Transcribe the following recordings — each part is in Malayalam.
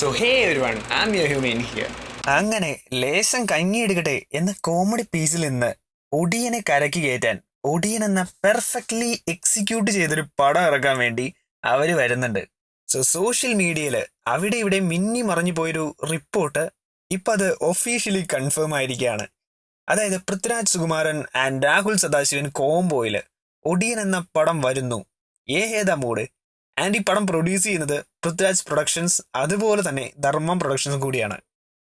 So hey everyone, I'm your human here. അങ്ങനെ ലേശം കഞ്ഞിയെടുക്കട്ടെ എന്ന കോമഡി പീസിൽ നിന്ന് ഒടിയനെ കരക്കി കയറ്റാൻ ഒടിയൻ എന്ന പെർഫെക്റ്റ്ലി എക്സിക്യൂട്ട് ചെയ്തൊരു പടം ഇറക്കാൻ വേണ്ടി അവര് വരുന്നുണ്ട്. സോഷ്യൽ മീഡിയയിൽ അവിടെ ഇവിടെ മിന്നി മറഞ്ഞു പോയൊരു റിപ്പോർട്ട് ഇപ്പൊ അത് ഒഫീഷ്യലി കൺഫേം ആയിരിക്കുകയാണ്. അതായത് പൃഥ്വിരാജ് സുകുമാരൻ ആൻഡ് രാഹുൽ സദാശിവൻ കോംബോയില് ഒടിയൻ എന്ന പടം വരുന്നു. ഏതാ മൂഡ്? ആൻഡ് ഈ പടം പ്രൊഡ്യൂസ് ചെയ്യുന്നത് പൃഥ്വിരാജ് പ്രൊഡക്ഷൻസ്, അതുപോലെ തന്നെ ധർമ്മം പ്രൊഡക്ഷൻസും കൂടിയാണ്.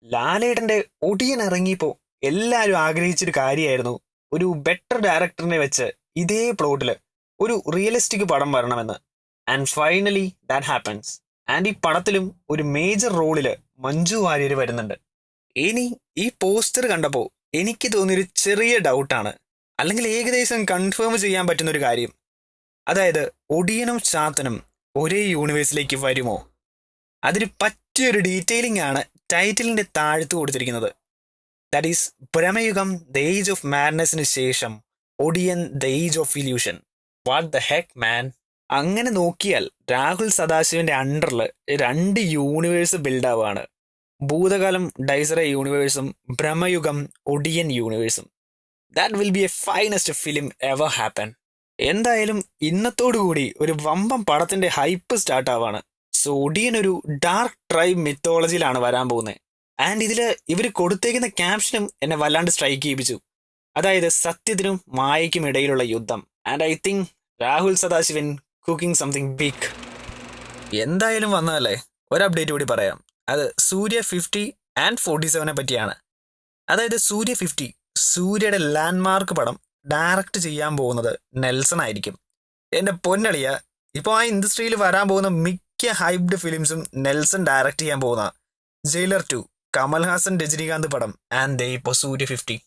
ലാലേട്ടന്റെ ഒടിയൻ ഇറങ്ങിയപ്പോ എല്ലാവരും ആഗ്രഹിച്ചൊരു കാര്യമായിരുന്നു, ഒരു ബെറ്റർ ഡയറക്ടറിനെ വെച്ച് ഇതേ പ്ലോട്ടില് ഒരു റിയലിസ്റ്റിക് പടം വരണമെന്ന്. And finally that happens. And ഈ പടത്തിലും ഒരു മേജർ റോളില് മഞ്ജു വാര്യർ വരുന്നുണ്ട്. ഇനി ഈ പോസ്റ്റർ കണ്ടപ്പോൾ എനിക്ക് തോന്നിയൊരു ചെറിയ ഡൗട്ടാണ്, അല്ലെങ്കിൽ ഏകദേശം കൺഫേം ചെയ്യാൻ പറ്റുന്ന ഒരു കാര്യം. അതായത് ഒടിയനും ചാത്തനും ഒരേ യൂണിവേഴ്സിലേക്ക് വരുമോ? അതിന് പറ്റിയൊരു ഡീറ്റെയിലിംഗ് ആണ് ടൈറ്റിലിന്റെ താഴത്ത് കൊടുത്തിരിക്കുന്നത്. That is Bramayugam the age of മാഡ്നസിന് ശേഷം Odiyan the age of illusion. What the heck man! അങ്ങനെ നോക്കിയാൽ രാഹുൽ സദാശിവന്റെ അണ്ടറിൽ രണ്ട് യൂണിവേഴ്സ് ബിൽഡ് ആവുകയാണ്. ഭൂതകാലം ഡൈസറ യൂണിവേഴ്സും ഭ്രമയുഗം ഒടിയൻ യൂണിവേഴ്സും. That will be a finest film ever happen. എന്തായാലും ഇന്നത്തോടുകൂടി ഒരു വമ്പം പടത്തിന്റെ ഹൈപ്പ് സ്റ്റാർട്ട് ആവാണ്. സോ ഒടിയൻ ഒരു ഡാർക്ക് ട്രൈബ് മിത്തോളജിയിലാണ് വരാൻ പോകുന്നത്. ആൻഡ് ഇതില് ഇവർ കൊടുത്തേക്കുന്ന ക്യാപ്ഷനും എന്നെ വല്ലാണ്ട് സ്ട്രൈക്ക് ചെയ്യിപ്പിച്ചു. അതായത് സത്യത്തിനും മായയ്ക്കും ഇടയിലുള്ള യുദ്ധം. And I think Rahul Sadasivan cooking something big. എന്തായാലും വന്നതല്ലേ, ഒരു അപ്ഡേറ്റ് കൂടി പറയാം. അത് സൂര്യ 50 ആൻഡ് 47 പറ്റിയാണ്. അതായത് സൂര്യ 50, സൂര്യയുടെ ലാൻഡ്മാർക്ക് പടം ഡയറക്റ്റ് ചെയ്യാൻ പോകുന്നത് നെൽസൺ ആയിരിക്കും. എന്റെ പൊന്നളിയ, ഇപ്പോൾ ആ ഇൻഡസ്ട്രിയിൽ വരാൻ പോകുന്ന മിക്ക ഹൈപ്ഡ് ഫിലിംസും നെൽസൺ ഡയറക്റ്റ് ചെയ്യാൻ പോകുന്ന. ജയിലർ 2, കമൽഹാസൻ രജനീകാന്ത് പടം, ആൻഡ് ദേ ഇപ്പോൾ സൂര്യ 50.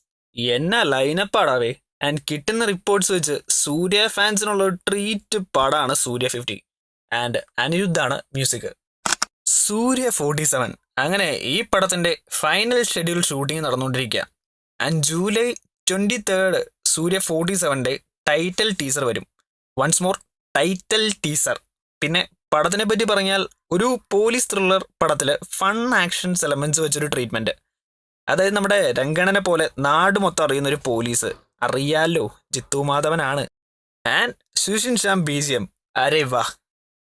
എന്നാ ലൈനപ്പാടാവേ. ആൻഡ് കിട്ടുന്ന റിപ്പോർട്ട്സ് വെച്ച് സൂര്യ ഫാൻസിനുള്ള ഒരു ട്രീറ്റ് പടമാണ് സൂര്യ 50. And അനിരുദ്ധാണ് music. സൂര്യ 47. അങ്ങനെ ഈ പടത്തിന്റെ ഫൈനൽ ഷെഡ്യൂൾ ഷൂട്ടിംഗ് നടന്നുകൊണ്ടിരിക്കുക. ആൻഡ് ജൂലൈ 23 സൂര്യ 47ന്റെ ടൈറ്റിൽ ടീസർ വരും. Once more, title teaser. പിന്നെ പടത്തിനെ പറ്റി പറഞ്ഞാൽ ഒരു പോലീസ് ത്രില്ലർ പടത്തില് ഫൺ ആക്ഷൻസ് എലമെന്റ്സ് വെച്ചൊരു ട്രീറ്റ്മെന്റ്. അതായത് നമ്മുടെ രംഗണനെ പോലെ നാട് മൊത്തം അറിയുന്ന ഒരു പോലീസ്. അറിയാലോ, ജിത്തു മാധവനാണ്. ആൻഡ് സുഷിൻ ശ്യാം BGM, അരേ വാ.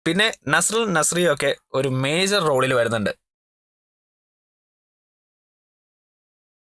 പിന്നെ നസ്രിയും ഒക്കെ ഒരു മേജർ റോളിൽ വരുന്നുണ്ട്.